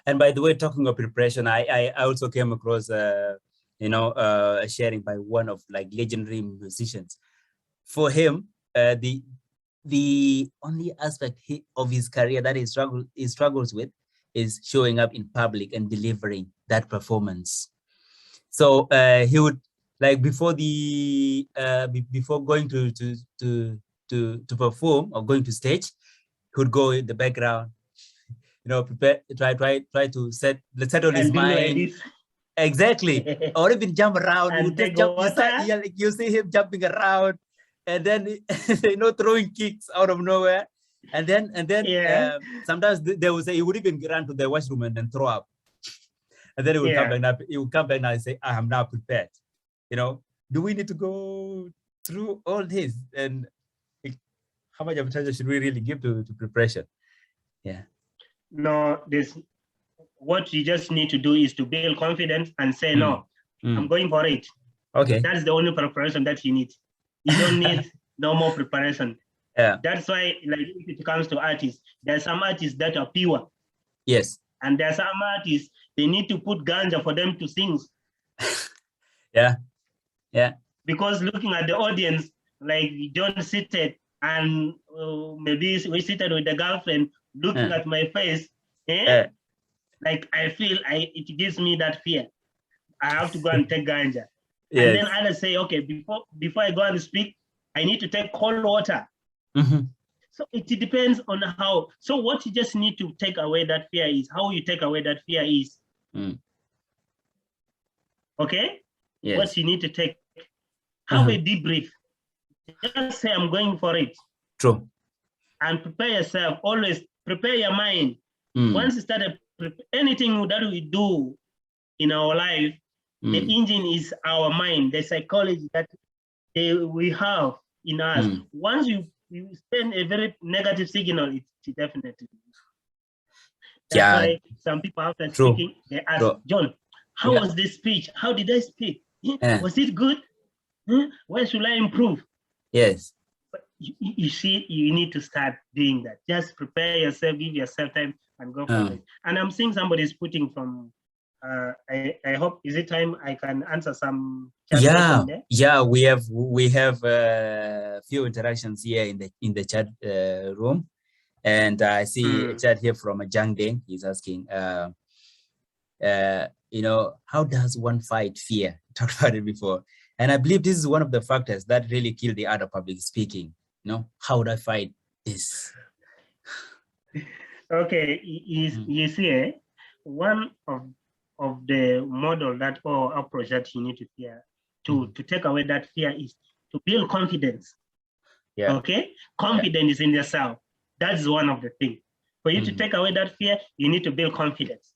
And by the way, talking of preparation, I also came across a sharing by one of like legendary musicians. For him, the only aspect of his career that he struggles with is showing up in public and delivering that performance. So he would, like, before going to perform or going to stage, he would go in the background, prepare, try to settle his mind. Exactly. Or even jump around. And just jump. You see him jumping around, and then throwing kicks out of nowhere. And then sometimes they would say he would even run to the washroom and then throw up. And then he would come back now. He would come back now and say, "I am now prepared." Do we need to go through all this? And how much of attention should we really give to preparation? Yeah. No, what you just need to do is to build confidence and say, no, I'm going for it. Okay. That's the only preparation that you need. You don't need no more preparation. Yeah. That's why, like, if it comes to artists, there are some artists that are pure. Yes. And there are some artists, they need to put ganja for them to sing. Yeah. Yeah. Because looking at the audience, like, John seated and maybe we seated with the girlfriend looking at my face, like, I feel it gives me that fear. I have to go and take ganja. Yes. And then others say, okay, before I go and speak, I need to take cold water. Mm-hmm. So it depends on how. So what you just need to take away that fear is how you take away that fear is. Okay? Yes. What you need to take. Have a deep breath. Just say, I'm going for it. True. And prepare yourself. Always prepare your mind. Once you start anything that we do in our life, the engine is our mind, the psychology that we have in us. Once you send a very negative signal, it definitely. That's why some people after speaking, they ask, John, how was this speech? How did I speak? Was it good? Where should I improve? Yes. But you see, you need to start doing that. Just prepare yourself, give yourself time, and go for it. And I'm seeing somebody's putting from. I hope, is it time I can answer some chat questions there? Yeah, we have a few interactions here in the chat room, and I see a chat here from a Jang Deng. He's asking, how does one fight fear? Talked about it before, and I believe this is one of the factors that really kill the art of public speaking. How would I fight this? Okay, you see, one of the model that or approach that you need to fear to take away that fear is to build confidence. Yeah. Okay, confidence is in yourself. That's one of the things. For you to take away that fear, you need to build confidence.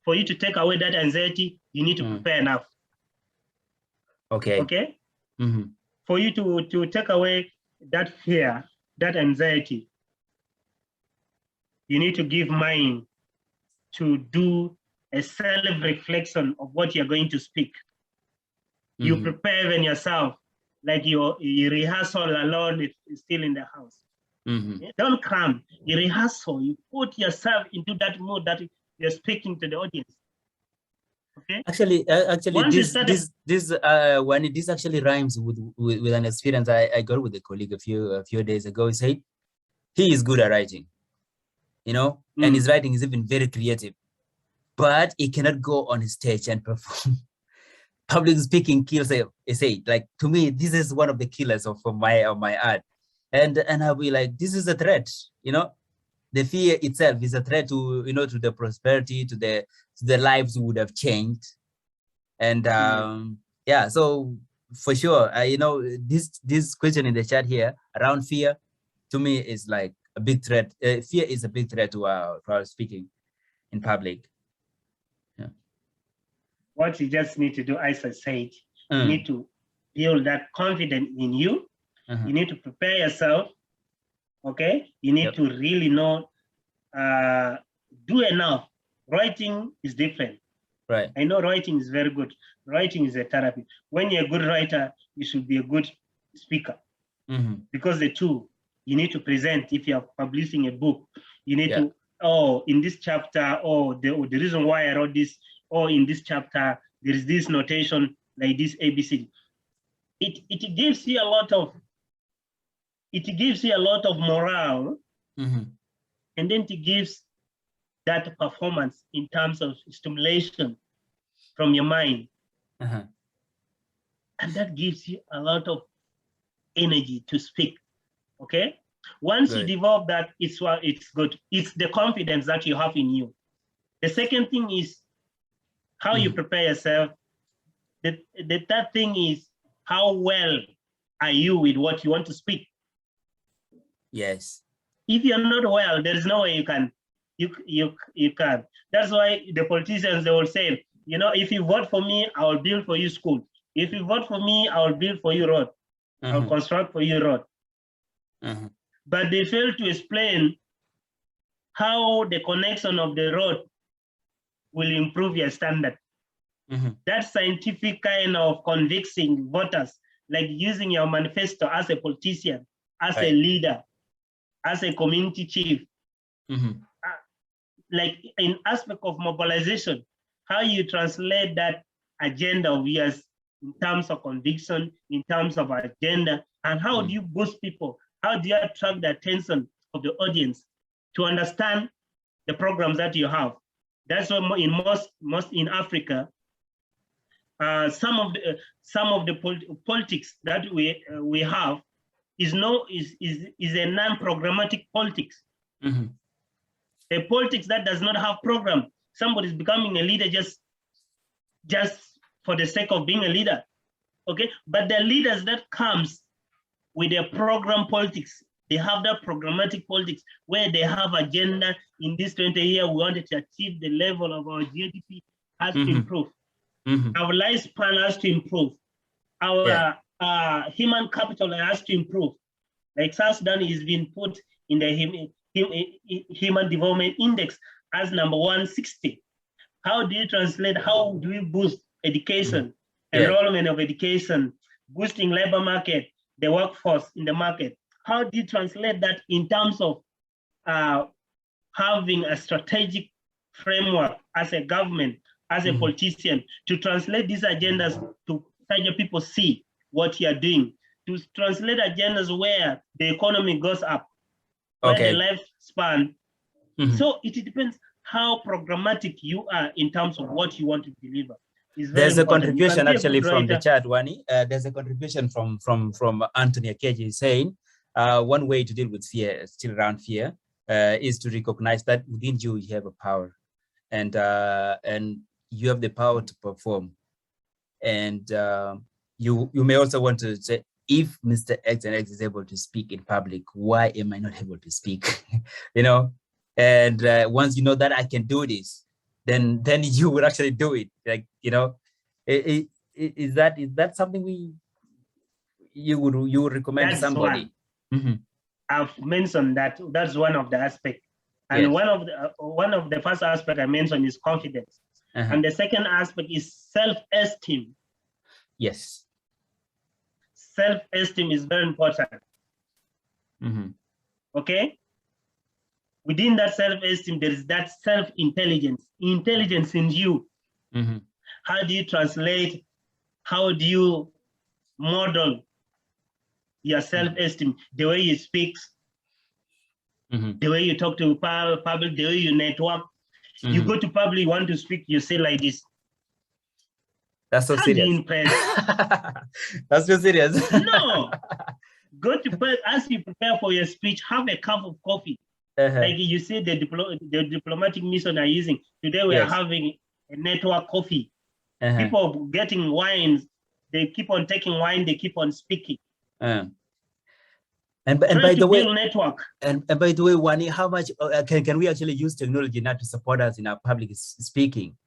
For you to take away that anxiety, you need to prepare enough. Okay. Okay. For you to take away that fear, that anxiety, you need to give mind to do a self-reflection of what you're going to speak. You prepare even yourself, like you rehearsal alone is still in the house. Don't cram. You rehearsal. You put yourself into that mood that you're speaking to the audience. Okay. Actually, Wani, this actually rhymes with an experience I got with a colleague a few days ago. He said he is good at writing, and his writing is even very creative, but he cannot go on his stage and perform. Public speaking kills it. Like, to me, this is one of the killers of my art, and I'll be like, this is a threat. The fear itself is a threat to to the prosperity, to the lives would have changed, and so for sure, this question in the chat here around fear, to me, is like a big threat. Fear is a big threat to our speaking in public. Yeah. What you just need to do, as I said, you need to build that confidence in you. You need to prepare yourself. Okay, you need to really know, do enough. Writing is different. Right. I know writing is very good. Writing is a therapy. When you're a good writer, you should be a good speaker. Because the two, you need to present. If you're publishing a book, you need to oh, in this chapter, or the reason why I wrote this, or in this chapter, there is this notation like this ABC. It gives you a lot of morale, and then it gives that performance in terms of stimulation from your mind. And that gives you a lot of energy to speak. Okay. Once you develop that, it's good. It's the confidence that you have in you. The second thing is how you prepare yourself. The third thing is how well are you with what you want to speak. Yes. If you're not well, there is no way you can. You can. That's why the politicians, they will say, you know, if you vote for me, I will build for you school. If you vote for me, I will build for you road. I'll construct for you road. But they fail to explain how the connection of the road will improve your standard. That scientific kind of convincing voters, like using your manifesto as a politician, as a leader, as a community chief, like in aspect of mobilization, how you translate that agenda of yours in terms of conviction, in terms of agenda, and how do you boost people? How do you attract the attention of the audience to understand the programs that you have? That's why in most in Africa, some of the politics that we have is a non-programmatic politics. A politics that does not have program. Somebody is becoming a leader just for the sake of being a leader. Okay, but the leaders that comes with their program politics, they have that programmatic politics where they have agenda. In this 20 years, we wanted to achieve the level of our GDP has to improve. Our lifespan has to improve. Our human capital has to improve. Like South Sudan is being put in the Human Development Index as number 160. How do you translate? How do we boost education, enrollment of education, boosting labor market, the workforce in the market? How do you translate that in terms of having a strategic framework as a government, as a politician, to translate these agendas to such people see what you are doing, to translate agendas where the economy goes up, where the lifespan. So it depends how programmatic you are in terms of what you want to deliver. There's a contribution actually from the chat, Wani. There's a contribution from Anthony Akeji saying one way to deal with fear, still around fear, is to recognize that within you have a power, and you have the power to perform. And you may also want to say, if Mr. X and X is able to speak in public, why am I not able to speak? You know, and once you know that I can do this, then you will actually do it. Like, you know, is that something you would recommend to somebody? I've mentioned that that's one of the aspects, and one of the first aspect I mentioned is confidence, and the second aspect is self-esteem. Yes, self-esteem is very important. Okay. Within that self-esteem, there is that self-intelligence, intelligence in you. How do you translate? How do you model your self-esteem? The way you speak, the way you talk to public, the way you network. You go to public, you want to speak, you say like this. That's so serious. That's so serious. No. Go to, as you prepare for your speech, have a cup of coffee. Like you see the diplomatic mission are using. Today we are having a network coffee. People getting wines. They keep on taking wine. They keep on speaking. And by the way, network. And by the way, Wani, how much can we actually use technology now to support us in our public speaking?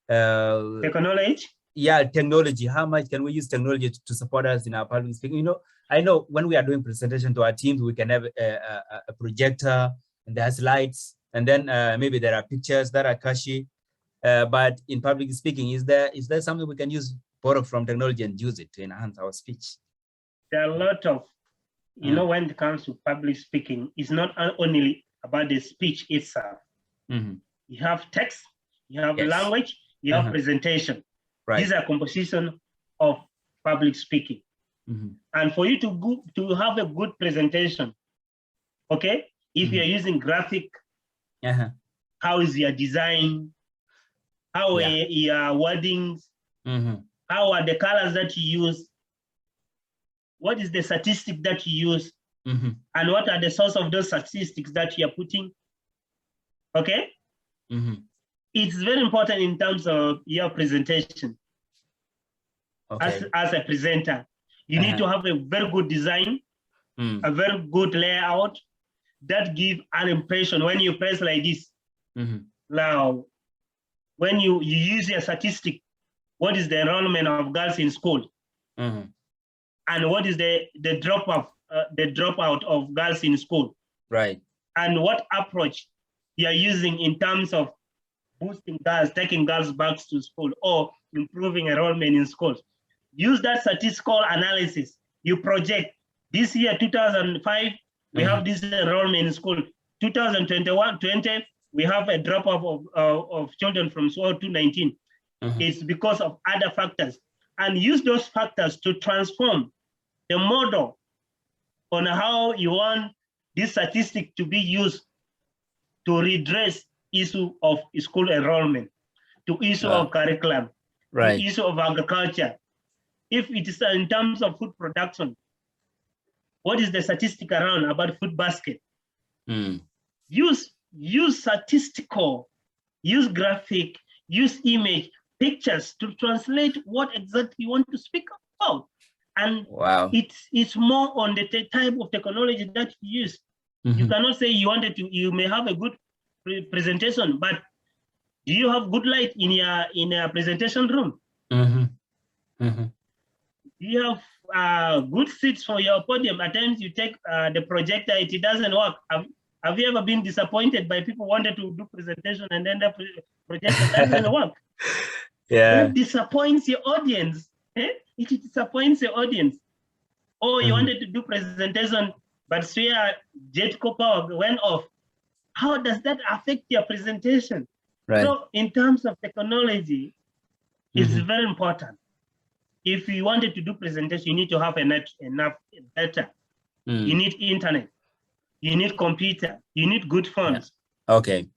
Technology? Yeah, technology. How much can we use technology to support us in our public speaking? You know, I know when we are doing presentation to our teams, we can have a projector and there's lights, and then maybe there are pictures that are catchy. But in public speaking, is there something we can use, borrow from technology and use it to enhance our speech? There are a lot of, you know, when it comes to public speaking, it's not only about the speech itself. You have text, you have Yes. language, you have presentation. Right. These are composition of public speaking. And for you to have a good presentation, okay, if you're using graphic, how is your design? How are your wordings? How are the colors that you use? What is the statistic that you use? And what are the source of those statistics that you're putting? Okay? It's very important in terms of your presentation. Okay. As a presenter, you need to have a very good design, a very good layout that give an impression when you press like this. Now, when you use your statistic, what is the enrollment of girls in school? And what is the dropout of girls in school? Right. And what approach you are using in terms of boosting girls, taking girls back to school, or improving enrollment in schools? Use that statistical analysis. You project this year, 2005, we have this enrollment in school. 2021-20, we have a drop off of children from school to 19. It's because of other factors. And use those factors to transform the model on how you want this statistic to be used to redress issue of school enrollment, to issue of curriculum, to issue of agriculture. If it is in terms of food production, what is the statistic around about food basket? Use statistical, use graphic, use image, pictures to translate what exactly you want to speak about. And it's more on the type of technology that you use. You cannot say you may have a good presentation, but do you have good light in your presentation room? Do you have good seats for your podium? At times you take the projector, it doesn't work. Have you ever been disappointed by people wanted to do presentation and then the projector doesn't work? That disappoints your audience. It disappoints your audience. Oh, you wanted to do presentation, but Swear jet power went off. How does that affect your presentation? So in terms of technology, it's very important. If you wanted to do presentation, you need to have enough data. You need internet. You need computer. You need good phones. Okay.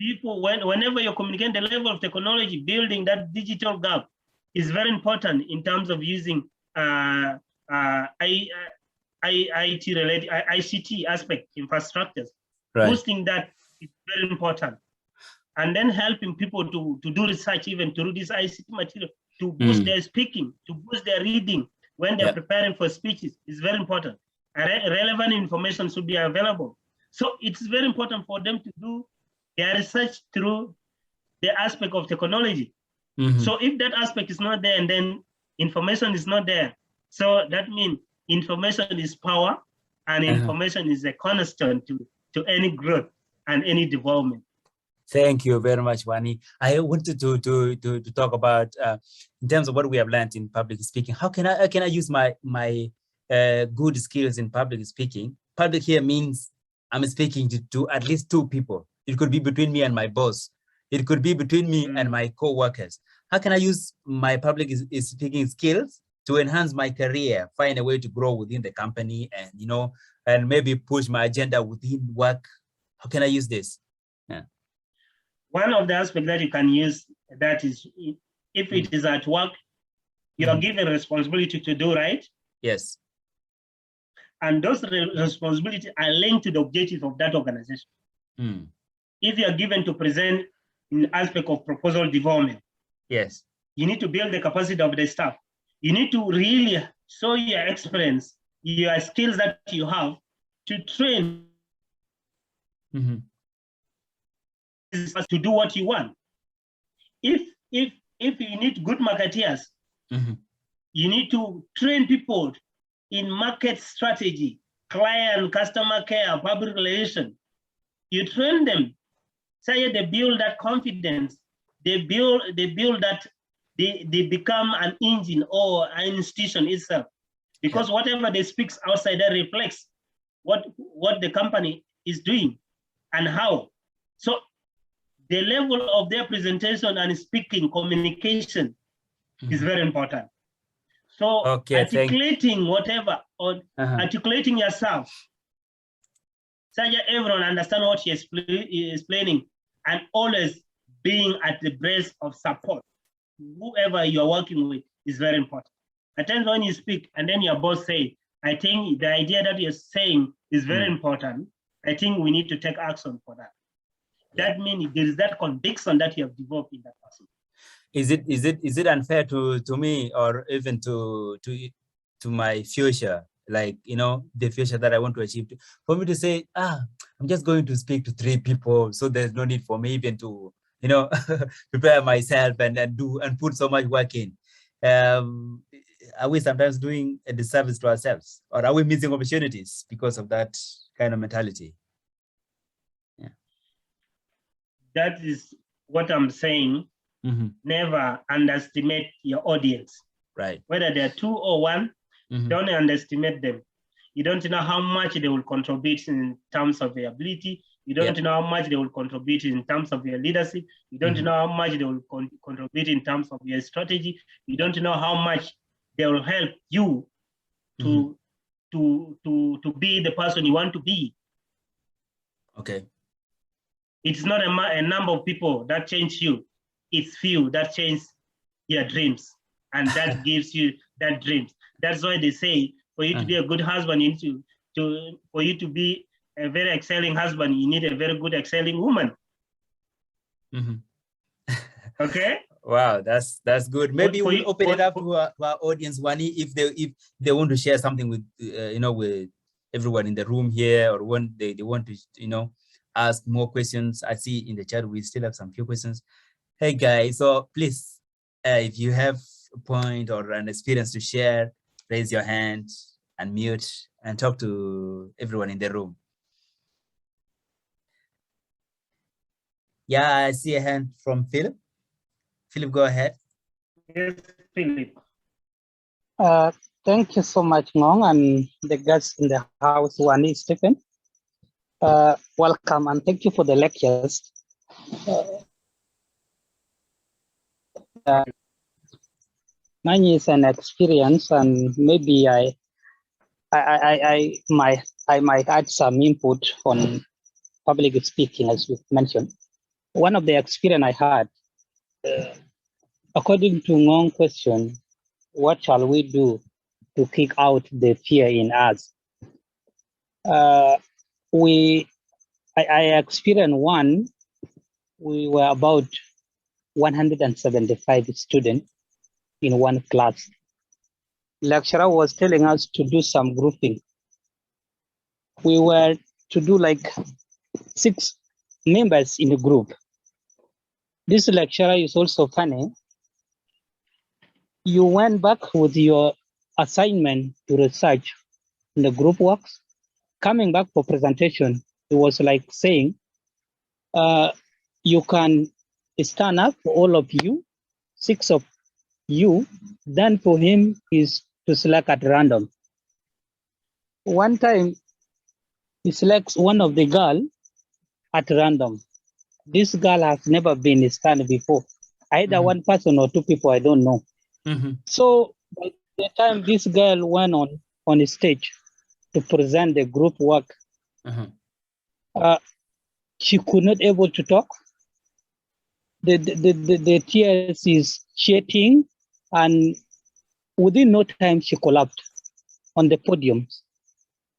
People, whenever you're communicating, the level of technology, building that digital gap is very important in terms of using IT related ICT aspect infrastructures. Boosting that is very important. And then helping people to do research, even to do this ICT material, to boost their speaking, to boost their reading when they're preparing for speeches is very important. Relevant information should be available. So it's very important for them to do their research through the aspect of technology. So if that aspect is not there, and then information is not there, so that means information is power, and information is a cornerstone to any growth and any development. Thank you very much, Wani. I wanted to talk about in terms of what we have learned in public speaking. How can I use my good skills in public speaking? Public here means I'm speaking to at least two people. It could be between me and my boss. It could be between me and my co-workers. How can I use my public speaking skills to enhance my career, find a way to grow within the company, and and maybe push my agenda within work? How can I use this? One of the aspects that you can use that is, if it is at work, you are given responsibility to do, right? Yes. And those responsibilities are linked to the objective of that organization. If you are given to present in aspect of proposal development, yes, you need to build the capacity of the staff. You need to really show your experience, your skills that you have to train to do what you want. If you need good marketeers, you need to train people in market strategy, client, customer care, public relation. You train them, say they build that confidence. They build that they become an engine or an institution itself, because whatever they speak outside that reflects what the company is doing and how. So the level of their presentation and speaking communication is very important. So articulating whatever or articulating yourself, so that everyone understand what you're explaining, and always being at the breast of support. Whoever you're working with is very important. At times when you speak and then your boss say, I think the idea that you're saying is very important. I think we need to take action for that. That means there is that conviction that you have developed in that person. Is it unfair to me, or even to my future, like, you know, the future that I want to achieve, for me to say, I'm just going to speak to 3 people, so there's no need for me even to, you know, prepare myself and do and put so much work in? Are we sometimes doing a disservice to ourselves, or are we missing opportunities because of that kind of mentality? Yeah, that is what I'm saying. Never underestimate your audience. Right. Whether they're 2 or 1, don't underestimate them. You don't know how much they will contribute in terms of their ability. You don't know how much they will contribute in terms of your leadership. You don't know how much they will contribute in terms of your strategy. You don't know how much they will help you to be the person you want to be. Okay. It's not a number of people that change you. It's few that change your dreams, and that gives you that dreams. That's why they say for you to be a good husband, you need for you to be a very excelling husband, you need a very good excelling woman. Okay. Wow, that's good. Maybe we'll open it up to our audience, Wani, if they want to share something with you know, with everyone in the room here, or when they want to, you know, ask more questions. I see in the chat we still have some few questions. Hey guys, so please, if you have a point or an experience to share, raise your hand, unmute, and talk to everyone in the room. Yeah, I see a hand from Philip. Philip, go ahead. Yes, Philip. Thank you so much, Ngong, and the guests in the house, Wani, Stephen. Welcome, and thank you for the lectures. Mine is an experience, and maybe I might add some input on public speaking, as you mentioned. One of the experience I had, according to Ngong's question, what shall we do to kick out the fear in us? I experienced one. We were about 175 students in one class. Lecturer was telling us to do some grouping. We were to do like 6 members in the group. This lecturer is also funny. You went back with your assignment to research in the group works. Coming back for presentation, it was like saying, you can stand up for all of you, 6 of you, then for him is to select at random. One time, he selects one of the girl at random. This girl has never been stand before. Either one person or 2 people, I don't know. So by the time this girl went on the stage to present the group work, she could not able to talk. The tears is shedding, and within no time she collapsed on the podium.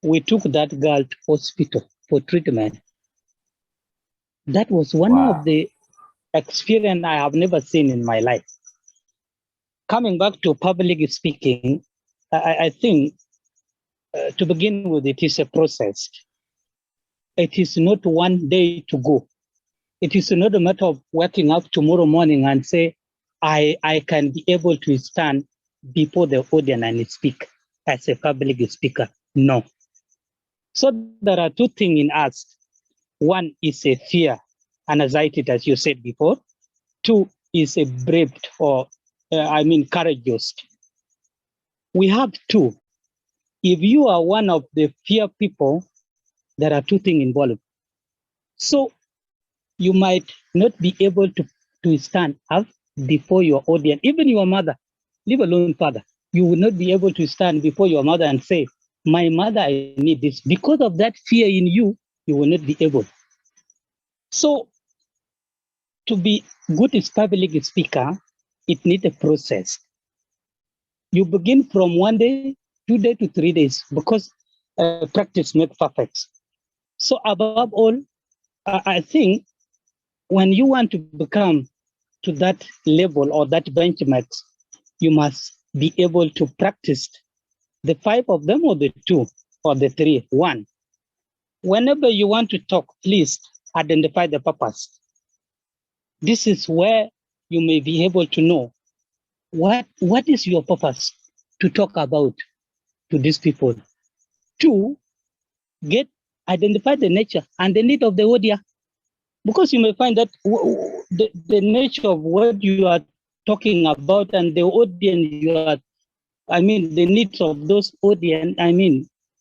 We took that girl to hospital for treatment. That was one of the experience I have never seen in my life. Coming back to public speaking, I think to begin with, it is a process. It is not one day to go. It is not a matter of waking up tomorrow morning and say, I can be able to stand before the audience and speak as a public speaker. No. So there are 2 things in us. One is a fear and anxiety, as you said before. 2 is a brave or courageous. We have 2. If you are one of the fear people, there are 2 things involved. So you might not be able to stand up before your audience, even your mother, leave alone father. You will not be able to stand before your mother and say, my mother, I need this. Because of that fear in you, you will not be able. So to be good as public speaker, it needs a process. You begin from 1 day, 2 days to 3 days, because practice makes perfect. So above all, I think when you want to become to that level or that benchmark, you must be able to practice the 5 of them or the 2 or the 3. 1, whenever you want to talk, please identify the purpose. This is where you may be able to know what is your purpose to talk about to these people. 2, identify the nature and the need of the audience, because you may find that the nature of what you are talking about and the audience the needs of those audience,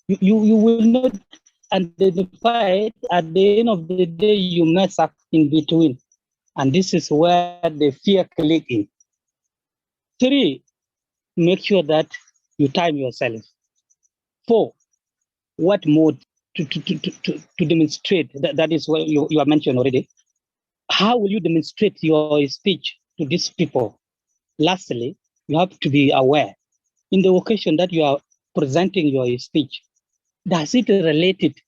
you will not identify it. At the end of the day, you mess up in between. And this is where the fear click in. 3, make sure that you time yourself. 4, what mode to demonstrate? That is what you have mentioned already. How will you demonstrate your speech to these people? Lastly, you have to be aware in the occasion that you are presenting your speech. Does it relate it?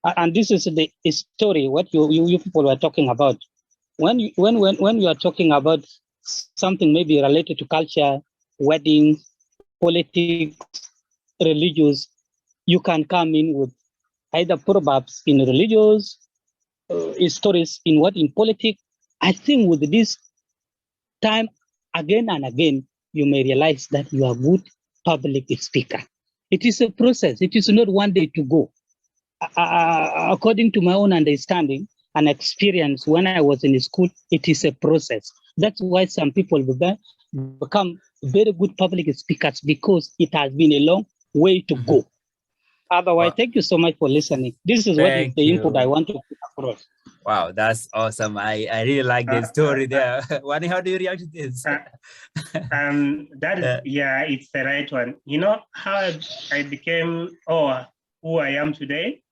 And this is the story what you people were talking about. When you are talking about something maybe related to culture, wedding, politics, religious, you can come in with either proverbs in religious, stories in politics. I think with this time, again and again, you may realize that you are a good public speaker. It is a process. It is not one day to go. According to my own understanding and experience when I was in school, it is a process. That's why some people become very good public speakers, because it has been a long way to go. Otherwise, thank you so much for listening. This is what is the input I want to put across. Wow, that's awesome. I really like this story there. Wani, how do you react to this? That is, yeah, it's the right one. You know how I became, who I am today?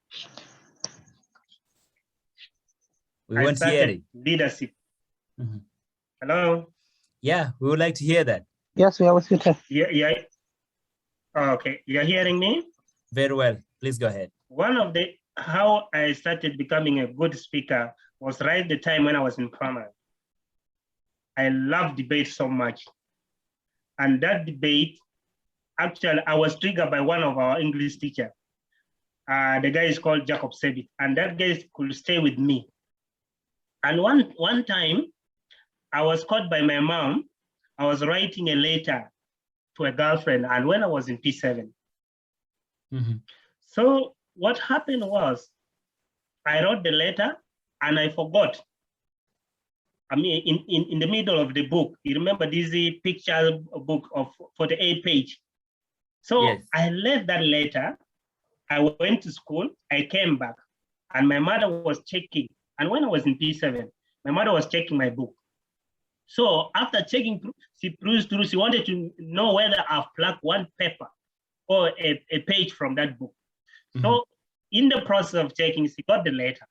We want to hear it. Leadership. Hello? Yeah, we would like to hear that. Yes, we are with you. Yeah. Okay, you're hearing me? Very well. Please go ahead. One of how I started becoming a good speaker was right the time when I was in primary. I love debate so much. And that debate, actually, I was triggered by one of our English teachers. The guy is called Jacob Sebit, and that guy could stay with me. And one time, I was caught by my mom. I was writing a letter to a girlfriend, and when I was in P7. So what happened was, I wrote the letter and I forgot. I mean, in the middle of the book, you remember this picture book of 48 pages. So yes. I left that letter. I went to school. I came back, and my mother was checking. And when I was in P7, my mother was checking my book. So after checking, she perused through. She wanted to know whether I've plucked one paper or a page from that book. So in the process of checking, she got the letter.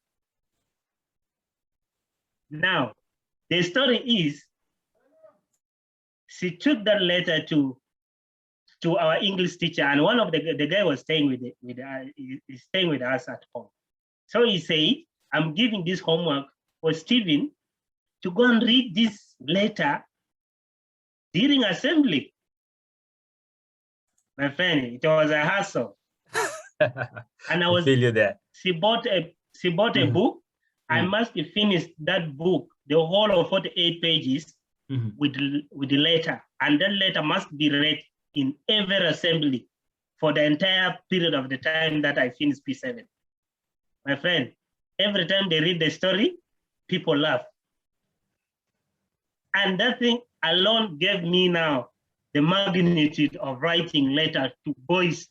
Now, the story is, she took that letter to our English teacher, and one of the guy was staying with us at home. So he said, I'm giving this homework for Stephen to go and read this letter during assembly. My friend, it was a hassle. And I feel you there. She bought a book. I must finish that book, the whole of 48 pages, with the letter. And that letter must be read in every assembly for the entire period of the time that I finished P7. My friend, every time they read the story, people laugh. And that thing alone gave me now the magnitude of writing letters to boys.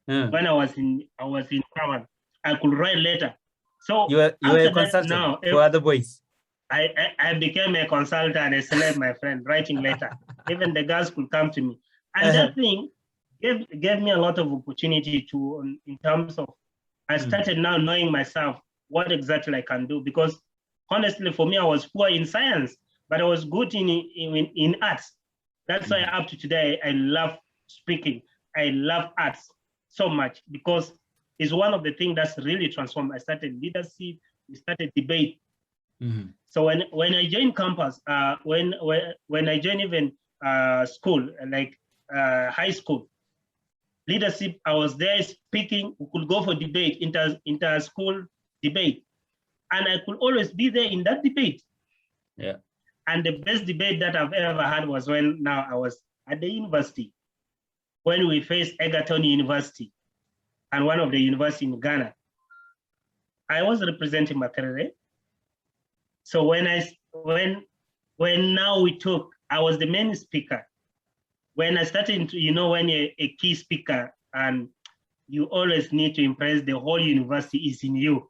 When I was in Kraman, I could write letter. So you were a after that, consultant now for other boys. I became a consultant, a celeb, my friend, writing letter. Even the girls could come to me. And that thing gave me a lot of opportunity to, in terms of, I started now knowing myself what exactly I can do. Because honestly, for me, I was poor in science, but I was good in arts. That's why up to today, I love speaking. I love arts so much because it's one of the things that's really transformed. I started leadership, we started debate. So when I joined campus, when I joined even school, like high school, leadership, I was there speaking. We could go for debate, inter-school debate. And I could always be there in that debate. Yeah. And the best debate that I've ever had was when now I was at the university, when we faced Egerton University and one of the universities in Ghana. I was representing Makerere. So when now we took, I was the main speaker. When I started to, when you're a key speaker and you always need to impress the whole university is in you.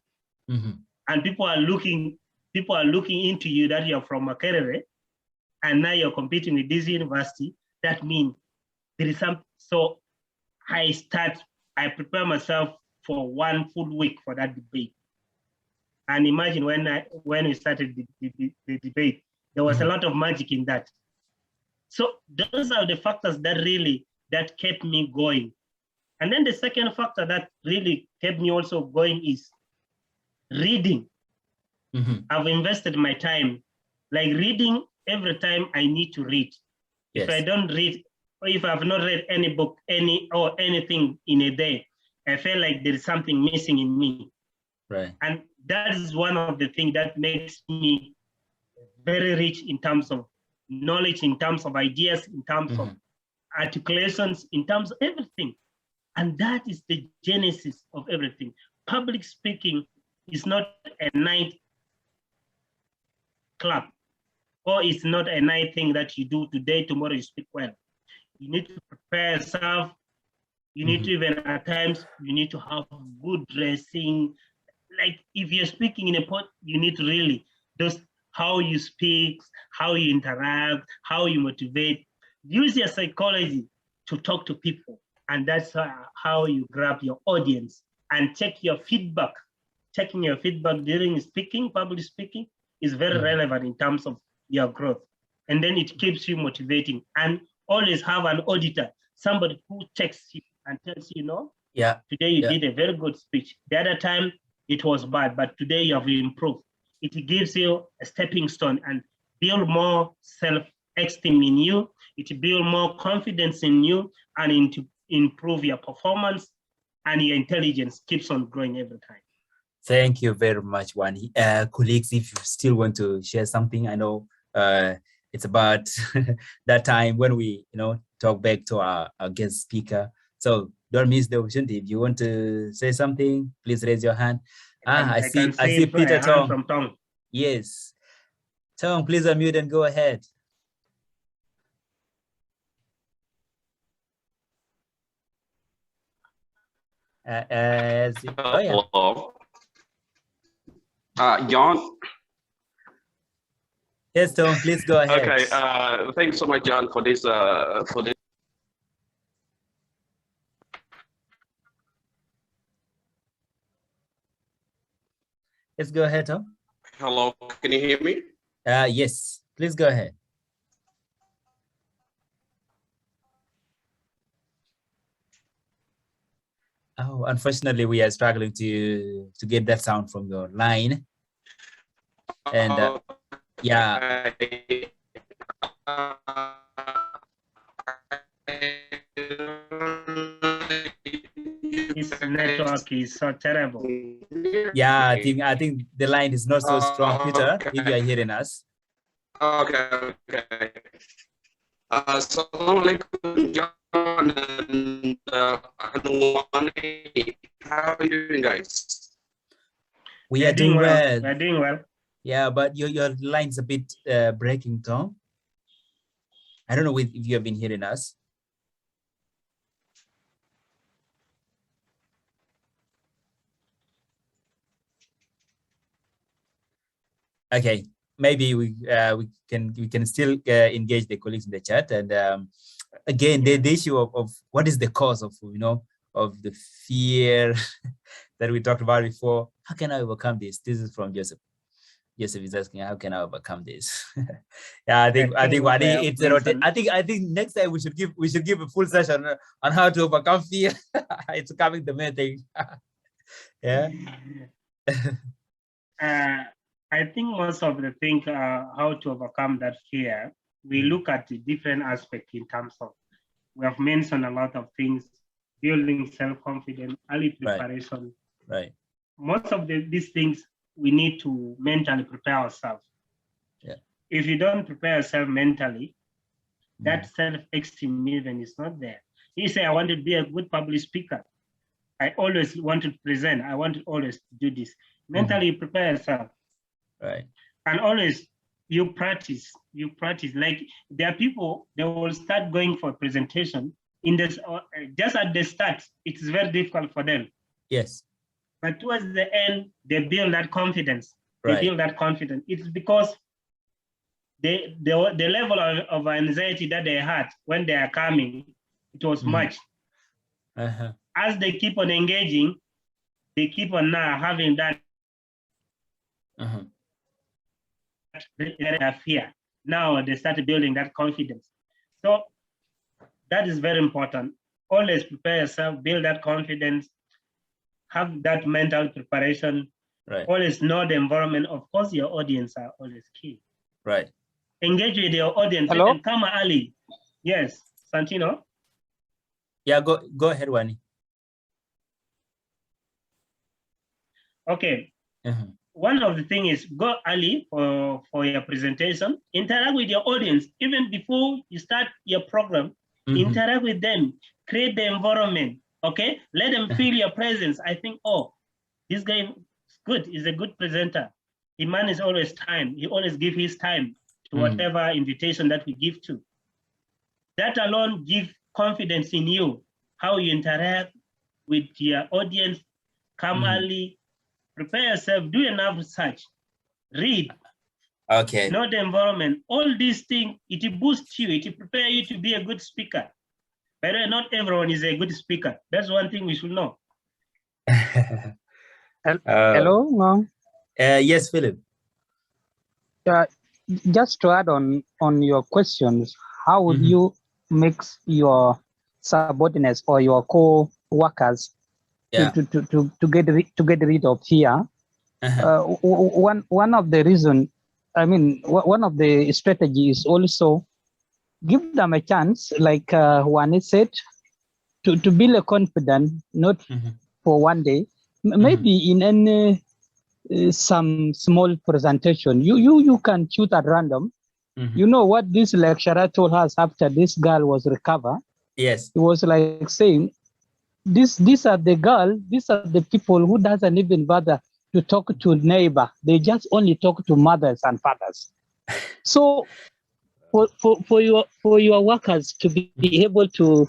And people are looking into you that you're from Makerere and now you're competing with this university. That means there is some, so I prepare myself for one full week for that debate. And imagine when we started the debate, there was a lot of magic in that. So those are the factors that kept me going. And then the second factor that really kept me also going is reading. I've invested my time, like reading every time I need to read. Yes. If I don't read, or if I've not read any book, anything in a day, I feel like there is something missing in me. Right. And that is one of the things that makes me very rich in terms of knowledge, in terms of ideas, in terms of articulations, in terms of everything. And that is the genesis of everything. Public speaking is not a night club, or it's not a night thing that you do today, tomorrow you speak well. You need to prepare yourself. You need to even at times, you need to have good dressing. Like if you're speaking in a pot, you need to really, just how you speak, how you interact, how you motivate. Use your psychology to talk to people. And that's how you grab your audience and check your feedback. Checking your feedback during speaking, public speaking, is very relevant in terms of your growth. And then it keeps you motivating. And always have an auditor, somebody who checks you and tells you, today you did a very good speech. The other time it was bad, but today you have improved. It gives you a stepping stone and build more self-esteem in you. It build more confidence in you and to improve your performance, and your intelligence keeps on growing every time. Thank you very much, Wani. Colleagues, if you still want to share something, I know it's about that time when we, talk back to our guest speaker. So don't miss the opportunity. If you want to say something, please raise your hand. I see Peter Tong. From Tong. Yes. Tong, please unmute and go ahead. Hello. John. Yes, Tong, please go ahead. Okay. Thanks so much, John, for this. Let's go ahead, Tom. Hello, can you hear me? Yes, please go ahead. Oh, unfortunately, we are struggling to get that sound from your line. And yeah. This network is so terrible. Yeah, I think the line is not so strong, Peter, if you are hearing us. Okay. Assalamualaikum, John and Wani. How are you doing, guys? We are doing well. We're doing well. Yeah, but your line's a bit breaking, Tom. I don't know if you have been hearing us. Okay, maybe we can still engage the colleagues in the chat. And again, the issue of what is the cause of of the fear that we talked about before. How can I overcome this? This is from Joseph. Joseph is asking, how can I overcome this? Yeah, I think Wani, it's I think next time we should give a full session on how to overcome fear. It's coming the main thing. Yeah. I think most of the thing how to overcome that fear, we look at the different aspects in terms of, we have mentioned a lot of things, building self-confidence, early preparation. Right. Most of these things, we need to mentally prepare ourselves. Yeah. If you don't prepare yourself mentally, that self-esteem even is not there. You say, I want to be a good public speaker. I always want to present. I want to always do this. Mentally prepare yourself. Right. And always you practice. Like there are people, they will start going for presentation in this just at the start. It's very difficult for them. Yes. But towards the end, they build that confidence. Right. They build that confidence. It's because the level of anxiety that they had when they are coming, it was much. As they keep on engaging, they keep on now having that fear. Now they start building that confidence. So that is very important. Always prepare yourself, build that confidence, have that mental preparation. Right. Always know the environment. Of course, your audience are always key. Right. Engage with your audience. Hello? And come early. Yes, Santino. Yeah, go ahead, Wani. Okay. One of the things is go early for your presentation. Interact with your audience. Even before you start your program, interact with them. Create the environment. Okay? Let them feel your presence. I think, oh, this guy is good. He's a good presenter. He manages always time. He always gives his time to whatever invitation that we give to. That alone gives confidence in you, how you interact with your audience. Come early, prepare yourself, do enough research, read. Okay. Know the environment. All these things, it boosts you, it prepares you to be a good speaker. By the way, not everyone is a good speaker. That's one thing we should know. Hello, Ngong. Yes, Philip. Just to add on your questions, how would you mix your subordinates or your co-workers to get rid of fear? One of the reason, one of the strategies is also give them a chance, like Wani said, to build a confidence, not for one day. Maybe in any some small presentation, you can choose at random. You know what this lecturer told us after this girl was recovered? Yes. It was like saying, these are the girls, these are the people who doesn't even bother to talk to neighbor. They just only talk to mothers and fathers. So for your workers to be able to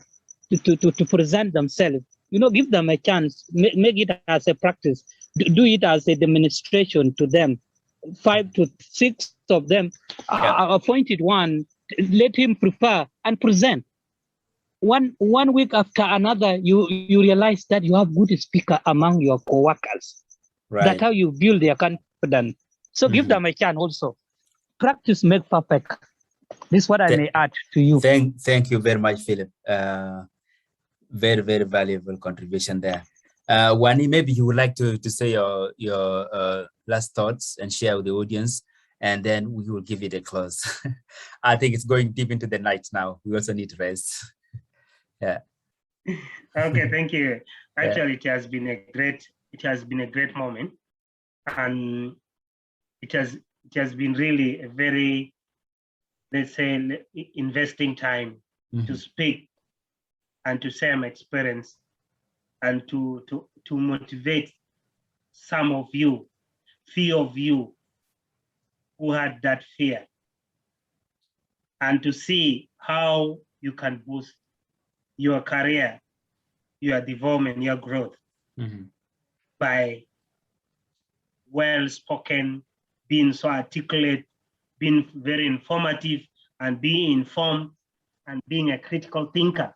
present themselves, give them a chance, make it as a practice, do it as a demonstration to them. 5 to 6 of them appointed one, let him prepare and present. One week after another, you realize that you have good speaker among your co-workers. Right. That's how you build their confidence. So give them a chance also. Practice make perfect. This is what I may add to you. Thank you very much, Philip. Very, very valuable contribution there. Wani, maybe you would like to say your last thoughts and share with the audience, and then we will give it a close. I think it's going deep into the night now. We also need rest. Yeah. Okay, thank you. Actually, it has been a great moment, and it has been really a very, let's say, investing time to speak and to share my experience and to motivate some of you, few of you who had that fear, and to see how you can boost your career, your development, your growth by well-spoken, being so articulate, being very informative, and being informed, and being a critical thinker.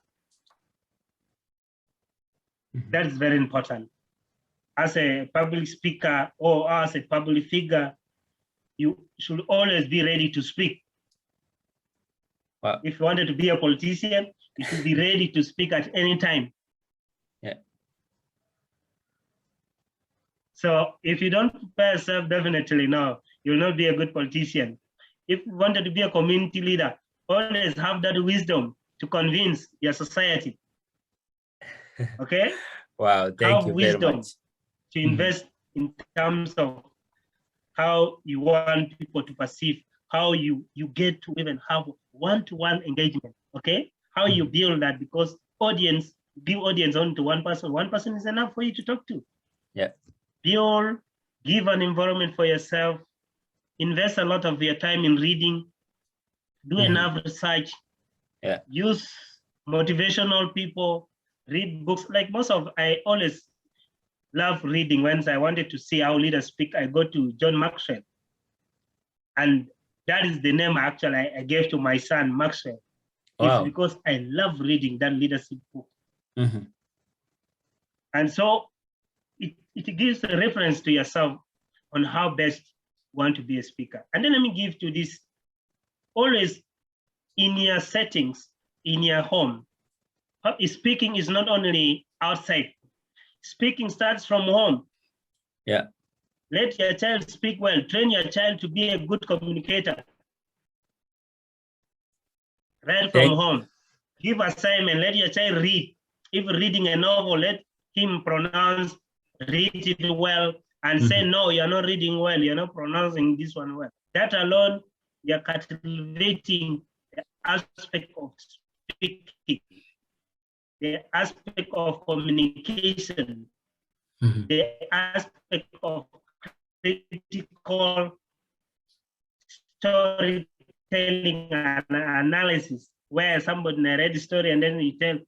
That's very important. As a public speaker or as a public figure, you should always be ready to speak. Wow. If you wanted to be a politician, you should be ready to speak at any time. Yeah. So if you don't prepare yourself, definitely no, you'll not be a good politician. If you wanted to be a community leader, always have that wisdom to convince your society. Okay? Wow, thank you very much. To invest in terms of how you want people to perceive, how you get to even have one-to-one engagement, okay? How you build that, because audience, give audience only to one person is enough for you to talk to. Yeah. Build, give an environment for yourself, invest a lot of your time in reading, do enough research, use motivational people, read books. Like I always love reading. Once I wanted to see how leaders speak, I go to John Maxwell. And that is the name actually I gave to my son, Maxwell. Wow. It's because I love reading that leadership book. And so it gives a reference to yourself on how best you want to be a speaker. And then let me give to this, always in your settings, in your home, speaking is not only outside. Speaking starts from home. Yeah. Let your child speak well. Train your child to be a good communicator. Right from home. Give assignment. Let your child read. If reading a novel, let him pronounce, read it well, and say, no, you're not reading well. You're not pronouncing this one well. That alone, you're cultivating the aspect of speaking, the aspect of communication, the aspect of critical storytelling and analysis, where somebody narrates the story and then you tell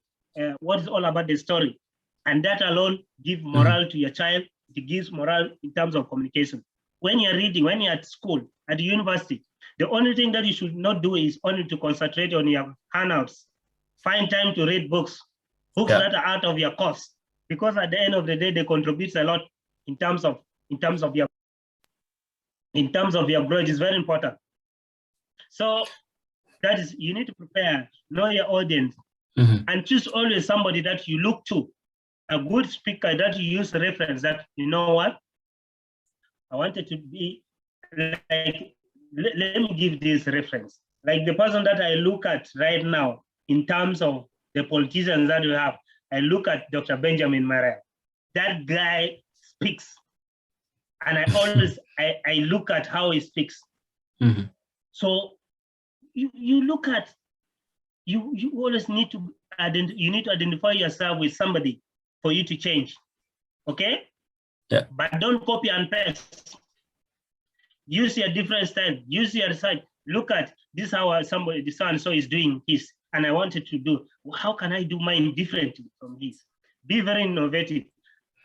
what is all about the story. And that alone gives morale to your child. It gives morale in terms of communication. When you're reading, when you're at school, at the university, the only thing that you should not do is only to concentrate on your handouts. Find time to read books that are out of your course, because at the end of the day, they contribute a lot in terms of your growth. Is very important. So that is, you need to prepare, know your audience, and choose always somebody that you look to, a good speaker that you use reference. That, you know what, I wanted to be like. Let me give this reference. Like the person that I look at right now in terms of the politicians that we have, I look at Dr. Benjamin Mara. That guy speaks. And I always, I look at how he speaks. So you look at, you always need to, identify yourself with somebody for you to change, okay? Yeah. But don't copy and paste. Use your different style, use your research. Look at this, how somebody, the so-and-so is doing his, and I wanted to do, how can I do mine differently from his? Be very innovative,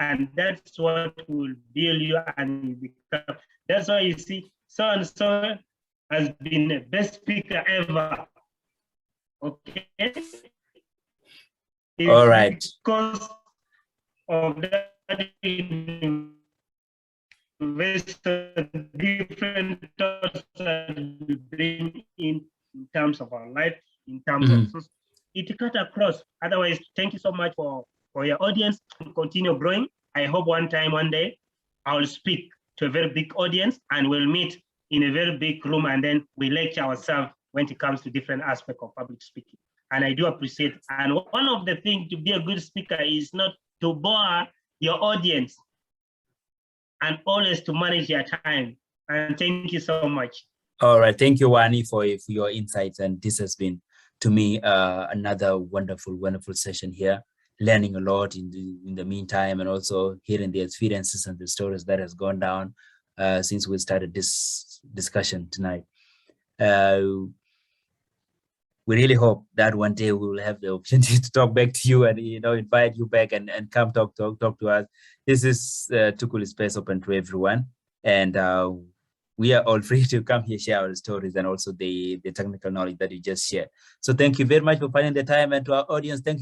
and that's what will build you and you become. That's why you see so-and-so has been the best speaker ever, okay? All right. Because of that different thoughts that we bring in terms of our life, in terms of it cut across. Otherwise, thank you so much for your audience. Continue growing. I hope one day I'll speak to a very big audience and we'll meet in a very big room and then we lecture ourselves when it comes to different aspects of public speaking. And I do appreciate. And one of the things to be a good speaker is not to bore your audience, and always to manage your time. And thank you so much. All right. Thank you, Wani, for your insights. And this has been, to me, another wonderful, wonderful session here, learning a lot in the meantime, and also hearing the experiences and the stories that has gone down since we started this discussion tonight. We really hope that one day we will have the opportunity to talk back to you and, invite you back and come talk to us. This is Tukuli Space, open to everyone. And we are all free to come here, share our stories, and also the technical knowledge that you just shared. So thank you very much for finding the time, and to our audience, thank you.